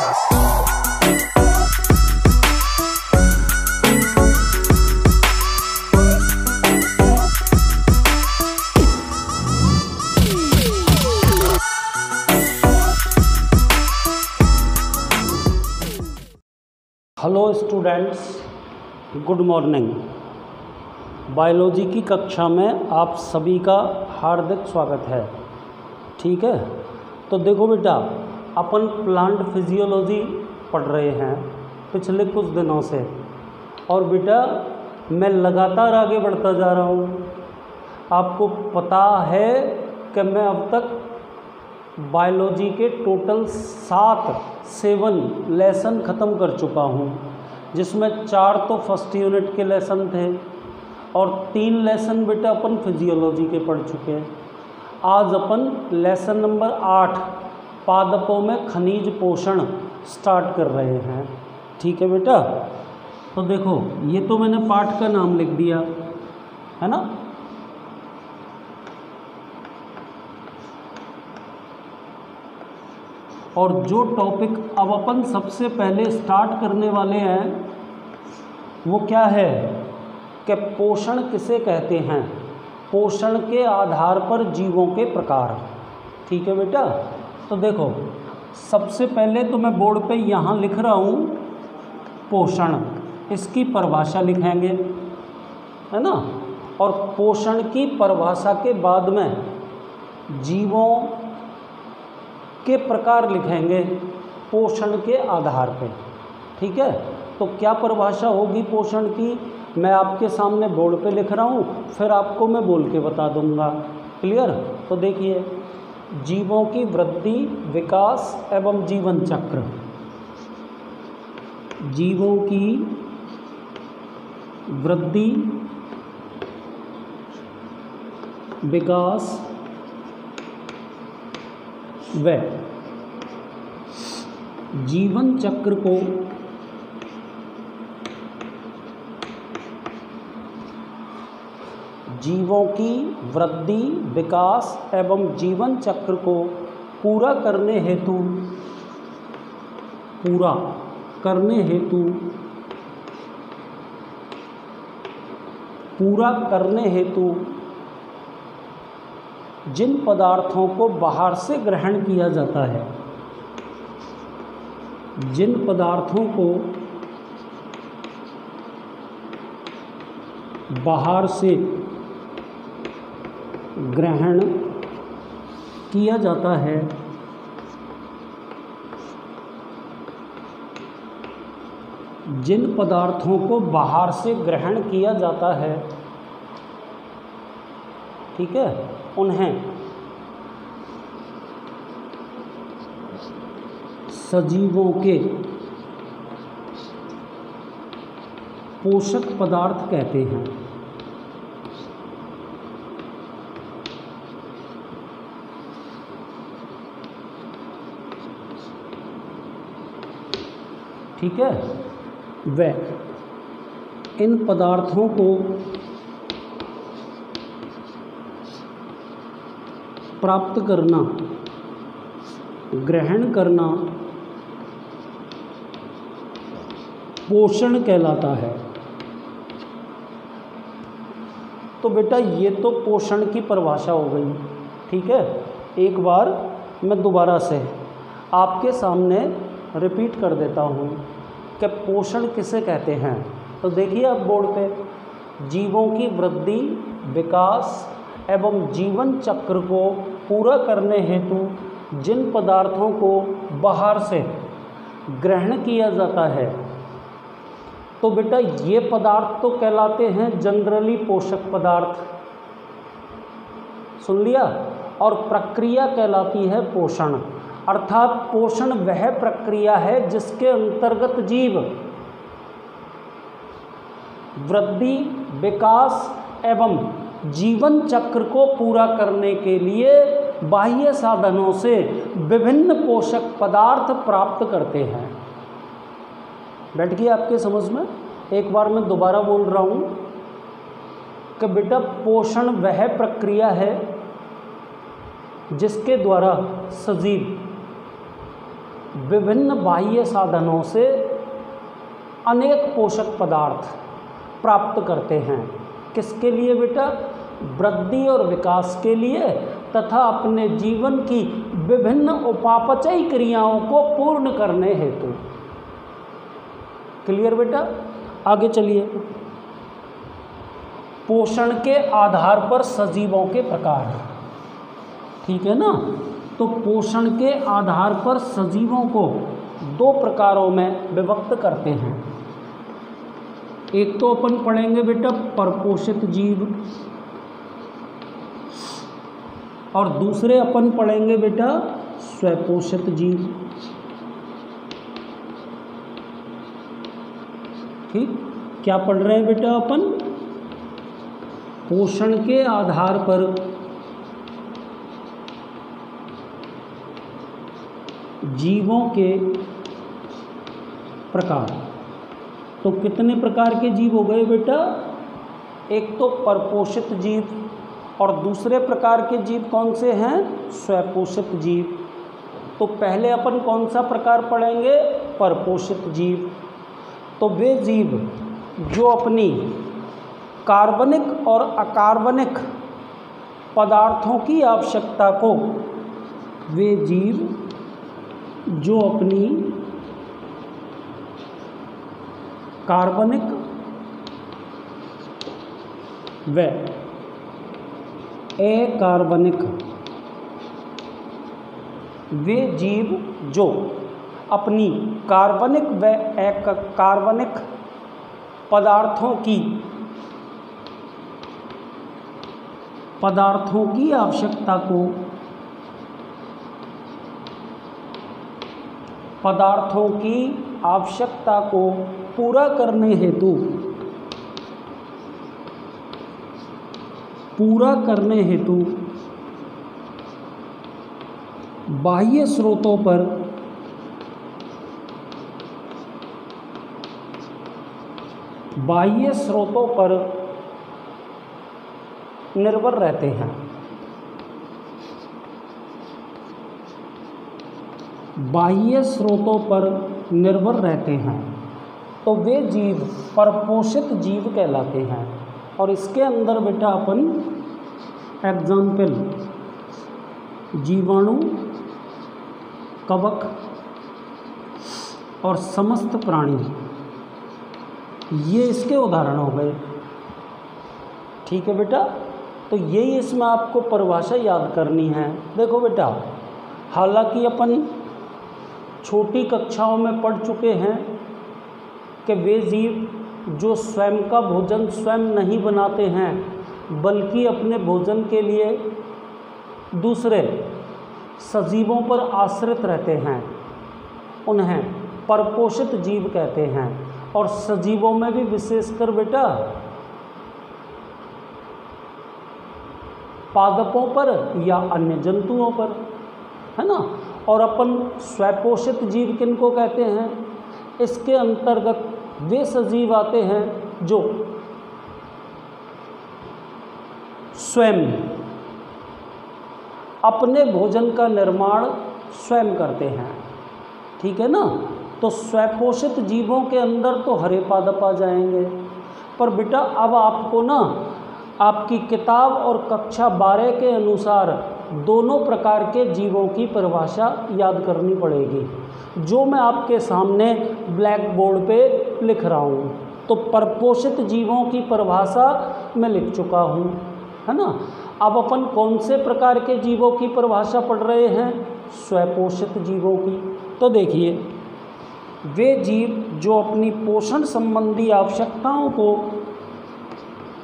Hello students, good morning. Biology की कक्षा में आप सभी का हार्दिक स्वागत है। ठीक है, तो देखो बेटा, अपन प्लांट फिजियोलॉजी पढ़ रहे हैं पिछले कुछ दिनों से, और बेटा मैं लगातार आगे बढ़ता जा रहा हूँ। आपको पता है कि मैं अब तक बायोलॉजी के टोटल 7 लेसन ख़त्म कर चुका हूँ, जिसमें 4 तो फर्स्ट यूनिट के लेसन थे और 3 लेसन बेटा अपन फिजियोलॉजी के पढ़ चुके हैं। आज अपन लेसन नंबर 8 पादपों में खनिज पोषण स्टार्ट कर रहे हैं। ठीक है बेटा, तो देखो ये तो मैंने पाठ का नाम लिख दिया है ना। और जो टॉपिक अब अपन सबसे पहले स्टार्ट करने वाले हैं वो क्या है कि पोषण किसे कहते हैं, पोषण के आधार पर जीवों के प्रकार। ठीक है बेटा, तो देखो सबसे पहले तो मैं बोर्ड पे यहाँ लिख रहा हूँ पोषण, इसकी परिभाषा लिखेंगे है ना। और पोषण की परिभाषा के बाद में जीवों के प्रकार लिखेंगे पोषण के आधार पे। ठीक है, तो क्या परिभाषा होगी पोषण की, मैं आपके सामने बोर्ड पे लिख रहा हूँ, फिर आपको मैं बोल के बता दूंगा। क्लियर? तो देखिए, जीवों की वृद्धि, विकास एवं जीवन चक्र। जीवों की वृद्धि, विकास व जीवन चक्र को जीवों की वृद्धि, विकास एवं जीवन चक्र को पूरा करने हेतु जिन पदार्थों को बाहर से ग्रहण किया जाता है, जिन पदार्थों को बाहर से ग्रहण किया जाता है, जिन पदार्थों को बाहर से ग्रहण किया जाता है, ठीक है, उन्हें सजीवों के पोषक पदार्थ कहते हैं। ठीक है, व इन पदार्थों को प्राप्त करना, ग्रहण करना पोषण कहलाता है। तो बेटा ये तो पोषण की परिभाषा हो गई। ठीक है, एक बार मैं दोबारा से आपके सामने रिपीट कर देता हूँ कि पोषण किसे कहते हैं। तो देखिए आप बोर्ड पे, जीवों की वृद्धि, विकास एवं जीवन चक्र को पूरा करने हेतु जिन पदार्थों को बाहर से ग्रहण किया जाता है, तो बेटा ये पदार्थ तो कहलाते हैं जनरली पोषक पदार्थ। सुन लिया? और प्रक्रिया कहलाती है पोषण। अर्थात पोषण वह प्रक्रिया है जिसके अंतर्गत जीव वृद्धि, विकास एवं जीवन चक्र को पूरा करने के लिए बाह्य साधनों से विभिन्न पोषक पदार्थ प्राप्त करते हैं। बैठ गया आपके समझ में? एक बार मैं दोबारा बोल रहा हूँ कि बेटा पोषण वह प्रक्रिया है जिसके द्वारा सजीव विभिन्न बाह्य साधनों से अनेक पोषक पदार्थ प्राप्त करते हैं। किसके लिए बेटा? वृद्धि और विकास के लिए तथा अपने जीवन की विभिन्न उपापचयी क्रियाओं को पूर्ण करने हेतु। क्लियर बेटा? आगे चलिए। पोषण के आधार पर सजीवों के प्रकार, ठीक है ना। तो पोषण के आधार पर सजीवों को दो प्रकारों में विभक्त करते हैं। एक तो अपन पढ़ेंगे बेटा परपोषित जीव, और दूसरे अपन पढ़ेंगे बेटा स्वपोषित जीव। ठीक, क्या पढ़ रहे हैं बेटा अपन? पोषण के आधार पर जीवों के प्रकार। तो कितने प्रकार के जीव हो गए बेटा? एक तो परपोषित जीव, और दूसरे प्रकार के जीव कौन से हैं? स्वपोषित जीव। तो पहले अपन कौन सा प्रकार पढ़ेंगे? परपोषित जीव। तो वे जीव जो अपनी कार्बनिक और अकार्बनिक पदार्थों की आवश्यकता को, वे जीव जो अपनी कार्बनिक व अकार्बनिक, वे जीव जो अपनी कार्बनिक व अकार्बनिक पदार्थों की आवश्यकता को पूरा करने हेतु बाह्य स्रोतों पर निर्भर रहते हैं। बाह्य स्रोतों पर निर्भर रहते हैं, तो वे जीव परपोषित जीव कहलाते हैं। और इसके अंदर बेटा अपन एग्जाम्पल जीवाणु, कवक और समस्त प्राणी, ये इसके उदाहरण हो गए। ठीक है बेटा? तो यही इसमें आपको परिभाषा याद करनी है। देखो बेटा, हालांकि अपन छोटी कक्षाओं में पढ़ चुके हैं कि वे जीव जो स्वयं का भोजन स्वयं नहीं बनाते हैं, बल्कि अपने भोजन के लिए दूसरे सजीवों पर आश्रित रहते हैं, उन्हें परपोषित जीव कहते हैं। और सजीवों में भी विशेषकर बेटा पादपों पर या अन्य जंतुओं पर, है ना। और अपन स्वपोषित जीव किनको कहते हैं? इसके अंतर्गत वे सजीव आते हैं जो स्वयं अपने भोजन का निर्माण स्वयं करते हैं। ठीक है ना। तो स्वपोषित जीवों के अंदर तो हरे पादप आ जाएंगे। पर बेटा अब आपको ना आपकी किताब और कक्षा 12 के अनुसार दोनों प्रकार के जीवों की परिभाषा याद करनी पड़ेगी, जो मैं आपके सामने ब्लैक बोर्ड पे लिख रहा हूँ। तो परपोषित जीवों की परिभाषा मैं लिख चुका हूँ, है ना। अब अपन कौन से प्रकार के जीवों की परिभाषा पढ़ रहे हैं? स्वपोषित जीवों की। तो देखिए, वे जीव जो अपनी पोषण संबंधी आवश्यकताओं को पोषण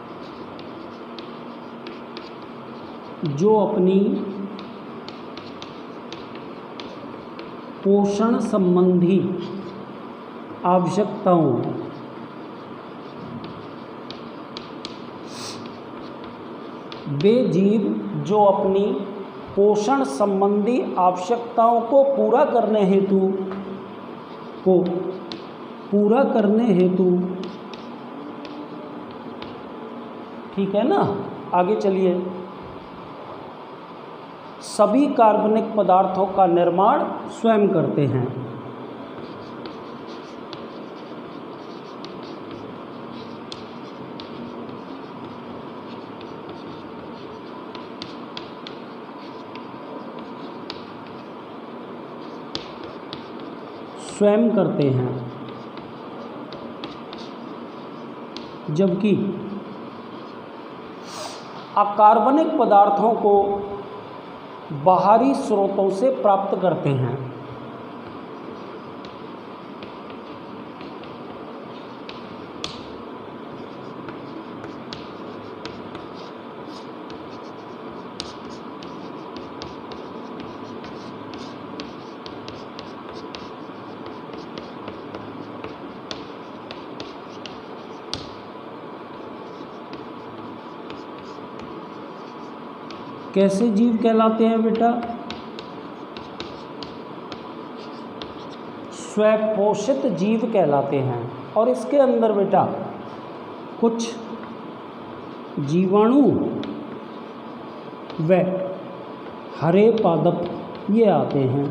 संबंधी आवश्यकताओं को पूरा करने हेतु ठीक है ना। आगे चलिए। सभी कार्बनिक पदार्थों का निर्माण स्वयं करते हैं। स्वयं करते हैं, जबकि अकार्बनिक पदार्थों को बाहरी स्रोतों से प्राप्त करते हैं। कैसे जीव कहलाते हैं बेटा? स्वपोषित जीव कहलाते हैं। और इसके अंदर बेटा कुछ जीवाणु व हरे पादप ये आते हैं।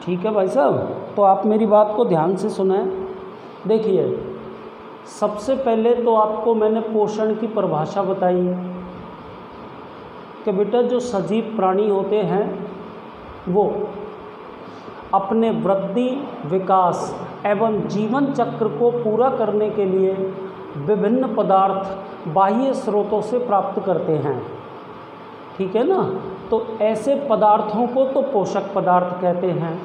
ठीक है भाई साहब, तो आप मेरी बात को ध्यान से सुनें। देखिए, सबसे पहले तो आपको मैंने पोषण की परिभाषा बताई कि बेटा जो सजीव प्राणी होते हैं वो अपने वृद्धि, विकास एवं जीवन चक्र को पूरा करने के लिए विभिन्न पदार्थ बाह्य स्रोतों से प्राप्त करते हैं। ठीक है ना? तो ऐसे पदार्थों को तो पोषक पदार्थ कहते हैं।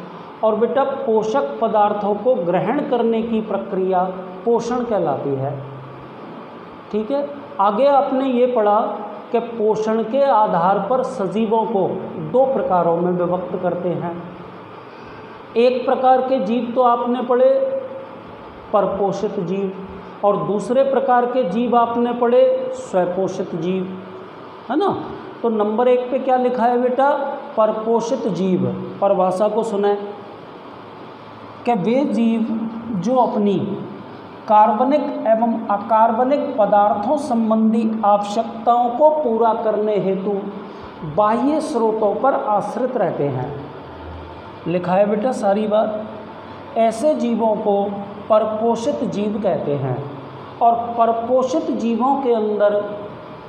और बेटा पोषक पदार्थों को ग्रहण करने की प्रक्रिया पोषण कहलाती है। ठीक है? आगे आपने ये पढ़ा कि पोषण के आधार पर सजीवों को दो प्रकारों में विभक्त करते हैं। एक प्रकार के जीव तो आपने पढ़े परपोषित जीव, और दूसरे प्रकार के जीव आपने पढ़े स्वपोषित जीव, है ना? तो नंबर 1 पे क्या लिखा है बेटा? परपोषित जीव। परिभाषा को सुने कि वे जीव जो अपनी कार्बनिक एवं अकार्बनिक पदार्थों संबंधी आवश्यकताओं को पूरा करने हेतु बाह्य स्रोतों पर आश्रित रहते हैं। लिखा है बेटा सारी बात। ऐसे जीवों को परपोषित जीव कहते हैं। और परपोषित जीवों के अंदर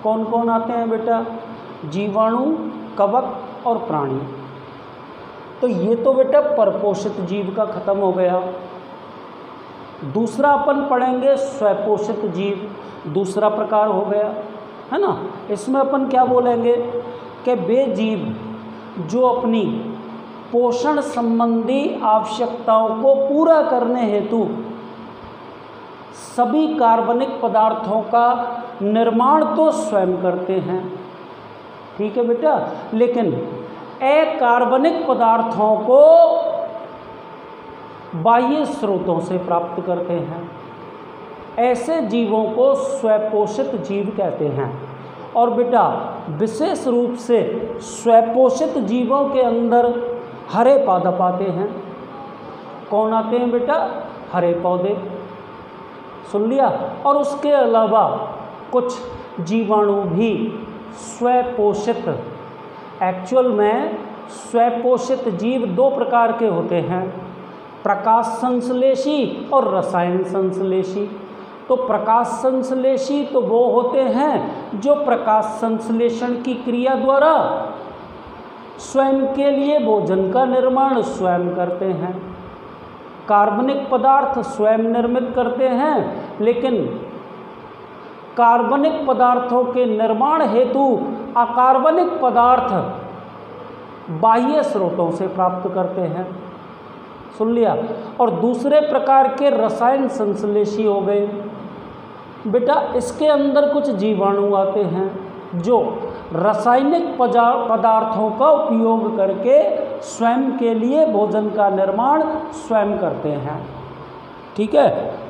कौन कौन आते हैं बेटा? जीवाणु, कवक और प्राणी। तो ये तो बेटा परपोषित जीव का खत्म हो गया। दूसरा अपन पढ़ेंगे स्वपोषित जीव, दूसरा प्रकार हो गया, है ना? इसमें अपन क्या बोलेंगे कि वे जीव जो अपनी पोषण संबंधी आवश्यकताओं को पूरा करने हेतु सभी कार्बनिक पदार्थों का निर्माण तो स्वयं करते हैं। ठीक है बेटा? लेकिन अकार्बनिक पदार्थों को बाह्य स्रोतों से प्राप्त करते हैं। ऐसे जीवों को स्वपोषित जीव कहते हैं। और बेटा विशेष रूप से स्वपोषित जीवों के अंदर हरे पादप आते हैं। कौन आते हैं बेटा? हरे पौधे। सुन लिया? और उसके अलावा कुछ जीवाणु भी स्वपोषित, एक्चुअल में स्वपोषित जीव दो प्रकार के होते हैं, प्रकाश संश्लेषी और रसायन संश्लेषी। तो प्रकाश संश्लेषी तो वो होते हैं जो प्रकाश संश्लेषण की क्रिया द्वारा स्वयं के लिए भोजन का निर्माण स्वयं करते हैं। कार्बनिक पदार्थ स्वयं निर्मित करते हैं, लेकिन कार्बनिक पदार्थों के निर्माण हेतु अकार्बनिक पदार्थ बाह्य स्रोतों से प्राप्त करते हैं। सुन लिया? और दूसरे प्रकार के रसायन संश्लेषी हो गए बेटा। इसके अंदर कुछ जीवाणु आते हैं जो रासायनिक पदार्थों का उपयोग करके स्वयं के लिए भोजन का निर्माण स्वयं करते हैं। ठीक है?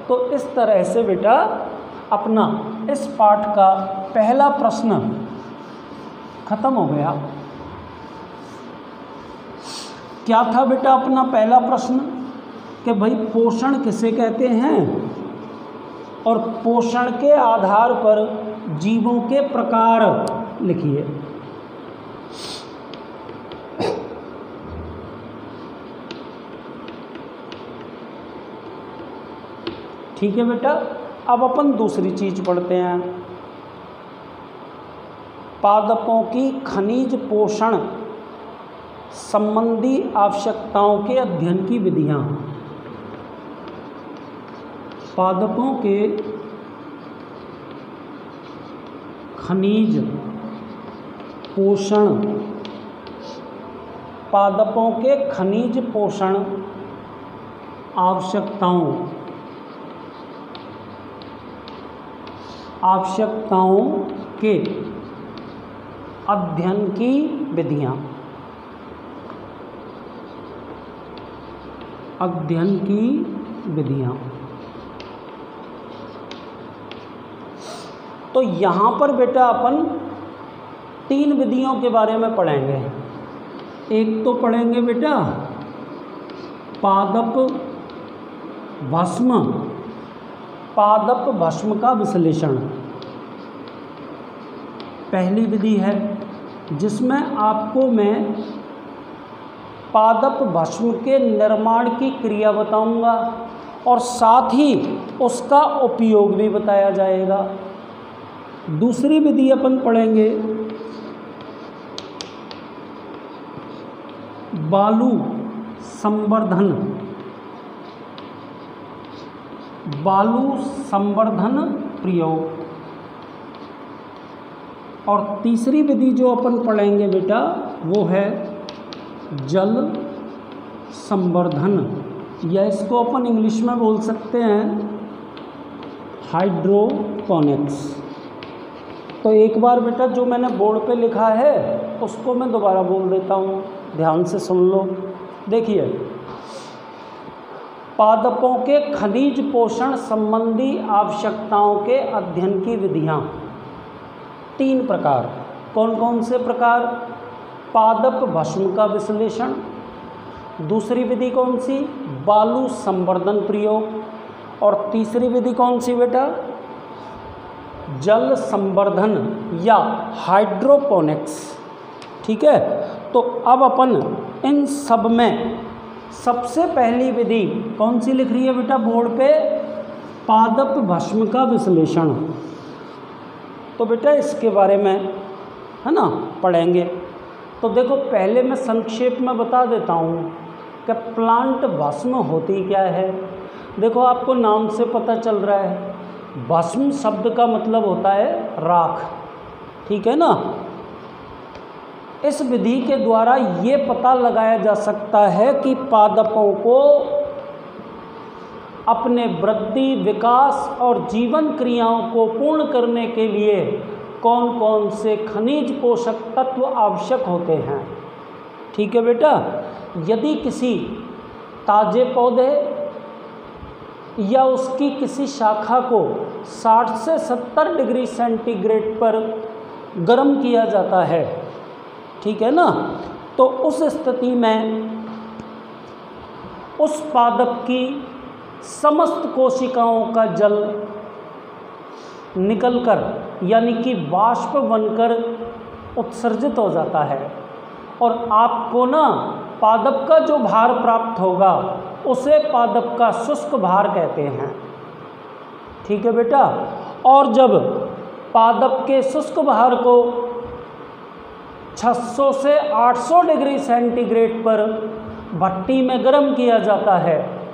तो इस तरह से बेटा अपना इस पाठ का पहला प्रश्न खत्म हो गया। क्या था बेटा अपना पहला प्रश्न? कि भाई पोषण किसे कहते हैं और पोषण के आधार पर जीवों के प्रकार लिखिए। ठीक है बेटा। अब अपन दूसरी चीज पढ़ते हैं, पादपों की खनिज पोषण संबंधी आवश्यकताओं के अध्ययन की विधियां। पादपों के खनिज पोषण, पादपों के खनिज पोषण आवश्यकताओं के अध्ययन की विधियां। अध्ययन की विधियां। तो यहाँ पर बेटा अपन 3 विधियों के बारे में पढ़ेंगे। एक तो पढ़ेंगे बेटा पादप भस्म का विश्लेषण। पहली विधि है जिसमें आपको मैं पादप भस्म के निर्माण की क्रिया बताऊंगा और साथ ही उसका उपयोग भी बताया जाएगा। दूसरी विधि अपन पढ़ेंगे बालू संवर्धन प्रयोग। और तीसरी विधि जो अपन पढ़ेंगे बेटा वो है जल संवर्धन, या इसको अपन इंग्लिश में बोल सकते हैं हाइड्रोपोनिक्स। तो एक बार बेटा जो मैंने बोर्ड पे लिखा है उसको मैं दोबारा बोल देता हूँ, ध्यान से सुन लो। देखिए, पादपों के खनिज पोषण संबंधी आवश्यकताओं के अध्ययन की विधियाँ 3 प्रकार। कौन कौन से प्रकार? पादप भस्म का विश्लेषण, दूसरी विधि कौन सी? बालू संवर्धन प्रयोग, और तीसरी विधि कौन सी बेटा? जल संवर्धन या हाइड्रोपोनिक्स। ठीक है, तो अब अपन इन सब में सबसे पहली विधि कौन सी लिख रही है बेटा बोर्ड पे? पादप भस्म का विश्लेषण। तो बेटा इसके बारे में है ना पढ़ेंगे। तो देखो पहले मैं संक्षेप में बता देता हूँ कि प्लांट भस्म होती क्या है। देखो आपको नाम से पता चल रहा है, भस्म शब्द का मतलब होता है राख, ठीक है ना। इस विधि के द्वारा ये पता लगाया जा सकता है कि पादपों को अपने वृद्धि, विकास और जीवन क्रियाओं को पूर्ण करने के लिए कौन कौन से खनिज पोषक तत्व आवश्यक होते हैं। ठीक है बेटा, यदि किसी ताजे पौधे या उसकी किसी शाखा को 60 से 70 डिग्री सेंटीग्रेड पर गर्म किया जाता है, ठीक है ना, तो उस स्थिति में उस पादप की समस्त कोशिकाओं का जल निकलकर यानी कि वाष्प बनकर उत्सर्जित हो जाता है और आपको ना पादप का जो भार प्राप्त होगा उसे पादप का शुष्क भार कहते हैं। ठीक है बेटा, और जब पादप के शुष्क भार को 600 से 800 डिग्री सेंटीग्रेड पर भट्टी में गर्म किया जाता है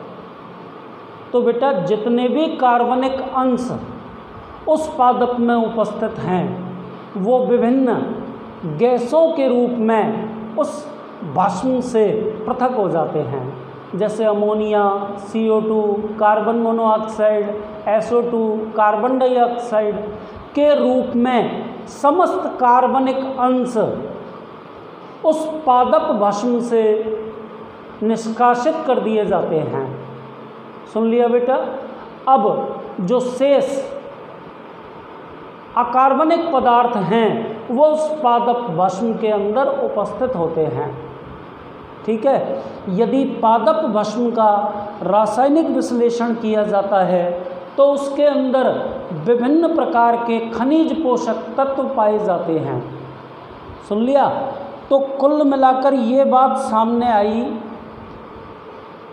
तो बेटा जितने भी कार्बनिक अंश उस पादप में उपस्थित हैं वो विभिन्न गैसों के रूप में उस भस्म से पृथक हो जाते हैं, जैसे ammonia, CO2, carbon monoxide, SO2, carbon dioxide के रूप में समस्त कार्बनिक अंश उस पादप भस्म से निष्कासित कर दिए जाते हैं। सुन लिया बेटा। अब जो शेष अकार्बनिक पदार्थ हैं वो उस पादप भस्म के अंदर उपस्थित होते हैं। ठीक है, यदि पादप भस्म का रासायनिक विश्लेषण किया जाता है तो उसके अंदर विभिन्न प्रकार के खनिज पोषक तत्व पाए जाते हैं। सुन लिया। तो कुल मिलाकर ये बात सामने आई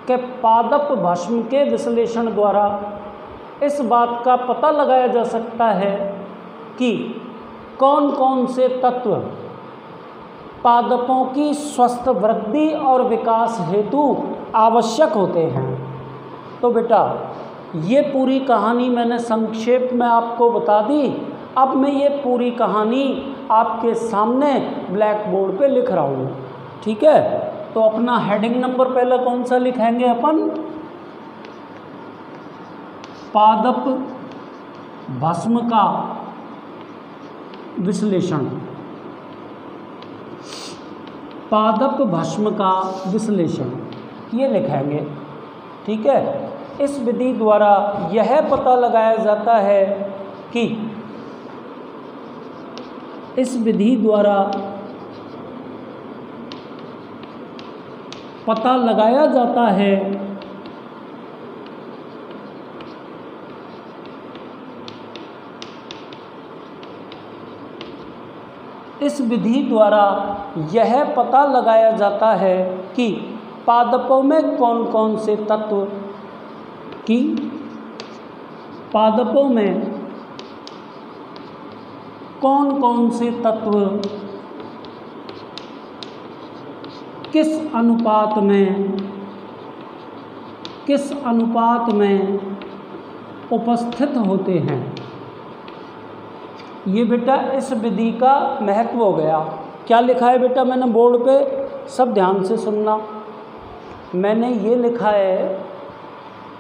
कि पादप भस्म के विश्लेषण द्वारा इस बात का पता लगाया जा सकता है कि कौन कौन से तत्व पादपों की स्वस्थ वृद्धि और विकास हेतु आवश्यक होते हैं। तो बेटा ये पूरी कहानी मैंने संक्षेप में आपको बता दी। अब मैं ये पूरी कहानी आपके सामने ब्लैक बोर्ड पे लिख रहा हूँ, ठीक है। तो अपना हेडिंग नंबर पहले कौन सा लिखेंगे अपन? पादप भस्म का विश्लेषण। पादप भस्म का विश्लेषण ये लिखेंगे, ठीक है। इस विधि द्वारा यह पता लगाया जाता है कि इस विधि द्वारा पता लगाया जाता है इस विधि द्वारा यह पता लगाया जाता है कि पादपों में कौन कौन से तत्व कि पादपों में कौन कौन से तत्व किस अनुपात में उपस्थित होते हैं। ये बेटा इस विधि का महत्व हो गया। क्या लिखा है बेटा मैंने बोर्ड पे, सब ध्यान से सुनना। मैंने ये लिखा है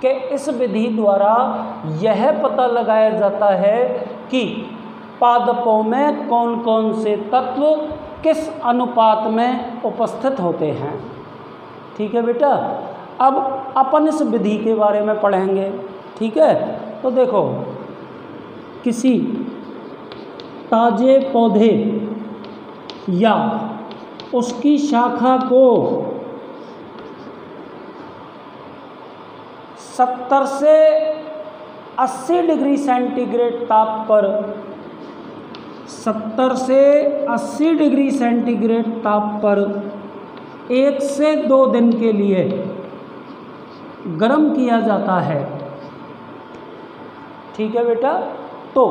कि इस विधि द्वारा यह पता लगाया जाता है कि पादपों में कौन कौन से तत्व किस अनुपात में उपस्थित होते हैं, ठीक है बेटा। अब अपन इस विधि के बारे में पढ़ेंगे, ठीक है। तो देखो, किसी ताजे पौधे या उसकी शाखा को 70 से 80 डिग्री सेंटीग्रेड ताप पर 70 से 80 डिग्री सेंटीग्रेड ताप पर 1 से 2 दिन के लिए गर्म किया जाता है, ठीक है बेटा। तो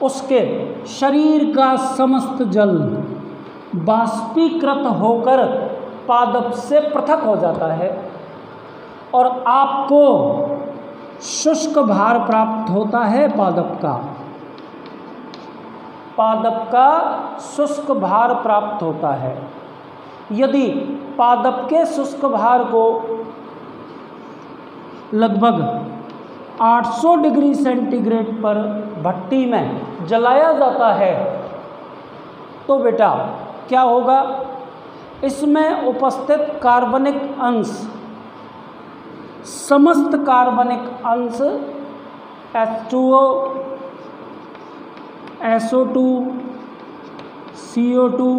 उसके शरीर का समस्त जल बाष्पीकृत होकर पादप से पृथक हो जाता है और आपको शुष्क भार प्राप्त होता है। पादप का शुष्क भार प्राप्त होता है। यदि पादप के शुष्क भार को लगभग 800 डिग्री सेंटीग्रेड पर भट्टी में जलाया जाता है तो बेटा क्या होगा, इसमें उपस्थित कार्बनिक अंश, समस्त कार्बनिक अंश H2O, SO2, CO2,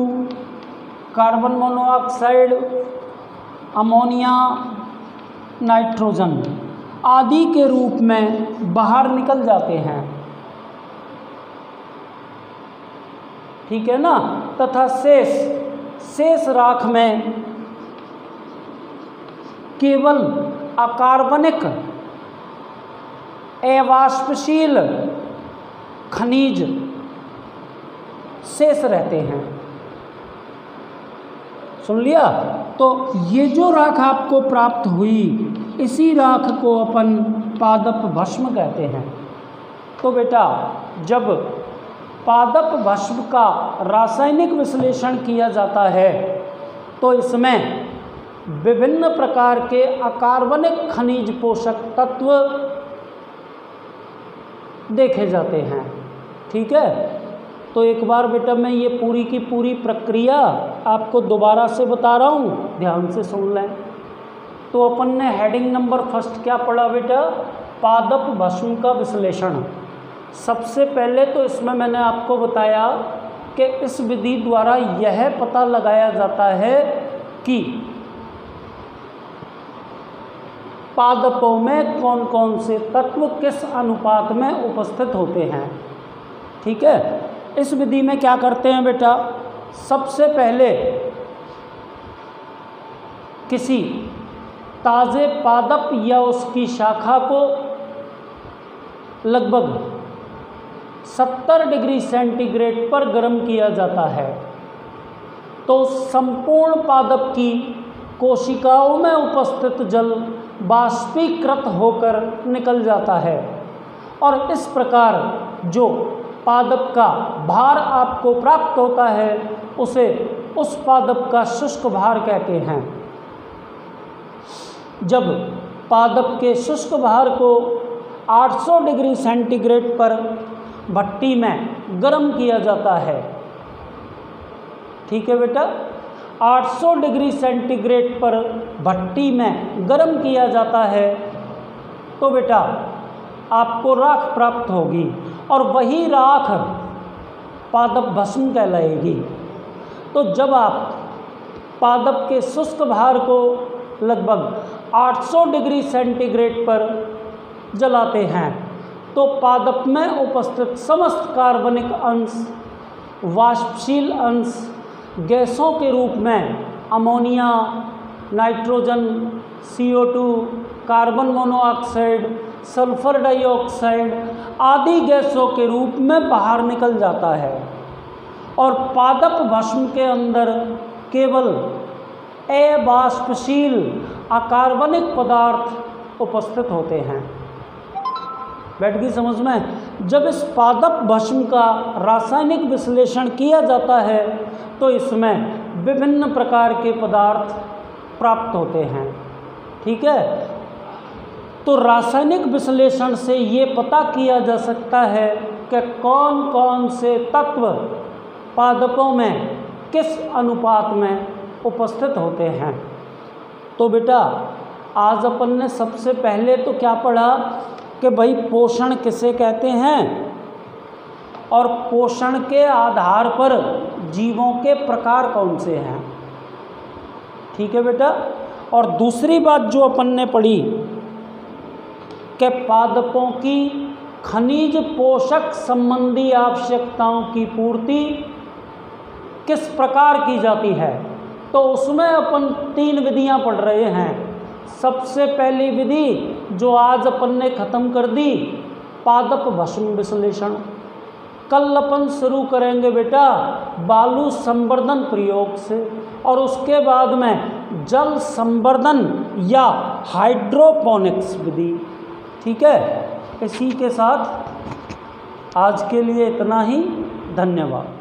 carbon monoxide, ammonia, nitrogen आदि के रूप में बाहर निकल जाते हैं, ठीक है ना। तथा शेष राख में केवल अकार्बनिक अवाष्पशील खनिज शेष रहते हैं। सुन लिया? तो ये जो राख आपको प्राप्त हुई, इसी राख को अपन पादप भस्म कहते हैं। तो बेटा जब पादप भस्म का रासायनिक विश्लेषण किया जाता है तो इसमें विभिन्न प्रकार के अकार्बनिक खनिज पोषक तत्व देखे जाते हैं, ठीक है। तो एक बार बेटा मैं ये पूरी की पूरी प्रक्रिया आपको दोबारा से बता रहा हूँ, ध्यान से सुन लें। तो अपन ने हेडिंग नंबर फर्स्ट क्या पढ़ा बेटा? पादप भस्म का विश्लेषण। सबसे पहले तो इसमें मैंने आपको बताया कि इस विधि द्वारा यह पता लगाया जाता है कि पादपों में कौन कौन से तत्व किस अनुपात में उपस्थित होते हैं, ठीक है। इस विधि में क्या करते हैं बेटा, सबसे पहले किसी ताज़े पादप या उसकी शाखा को लगभग 70 डिग्री सेंटीग्रेड पर गर्म किया जाता है तो संपूर्ण पादप की कोशिकाओं में उपस्थित जल बाष्पीकृत होकर निकल जाता है और इस प्रकार जो पादप का भार आपको प्राप्त होता है उसे उस पादप का शुष्क भार कहते हैं। जब पादप के शुष्क भार को 800 डिग्री सेंटीग्रेड पर भट्टी में गर्म किया जाता है, ठीक है बेटा, 800 डिग्री सेंटीग्रेड पर भट्टी में गर्म किया जाता है तो बेटा आपको राख प्राप्त होगी और वही राख पादप भस्म कहलाएगी। तो जब आप पादप के शुष्क भार को लगभग 800 डिग्री सेंटीग्रेड पर जलाते हैं तो पादप में उपस्थित समस्त कार्बनिक अंश, वाष्पशील अंश गैसों के रूप में ammonia, nitrogen, CO2, carbon monoxide, sulphur dioxide आदि गैसों के रूप में बाहर निकल जाता है और पादप भस्म के अंदर केवल अबाष्पशील अकार्बनिक पदार्थ उपस्थित होते हैं। बैठ गई समझ में? जब इस पादप भस्म का रासायनिक विश्लेषण किया जाता है तो इसमें विभिन्न प्रकार के पदार्थ प्राप्त होते हैं, ठीक है। तो रासायनिक विश्लेषण से ये पता किया जा सकता है कि कौन कौन से तत्व पादपों में किस अनुपात में उपस्थित होते हैं। तो बेटा आज अपन ने सबसे पहले तो क्या पढ़ा कि भाई पोषण किसे कहते हैं और पोषण के आधार पर जीवों के प्रकार कौन से हैं, ठीक है बेटा। और दूसरी बात जो अपन ने पढ़ी कि पादपों की खनिज पोषक संबंधी आवश्यकताओं की पूर्ति किस प्रकार की जाती है, तो उसमें अपन 3 विधियां पढ़ रहे हैं। सबसे पहली विधि जो आज अपन ने ख़त्म कर दी, पादप भस्म विश्लेषण। कल अपन शुरू करेंगे बेटा बालू संवर्धन प्रयोग से और उसके बाद में जल संवर्धन या हाइड्रोपोनिक्स विधि, ठीक है। इसी के साथ आज के लिए इतना ही, धन्यवाद।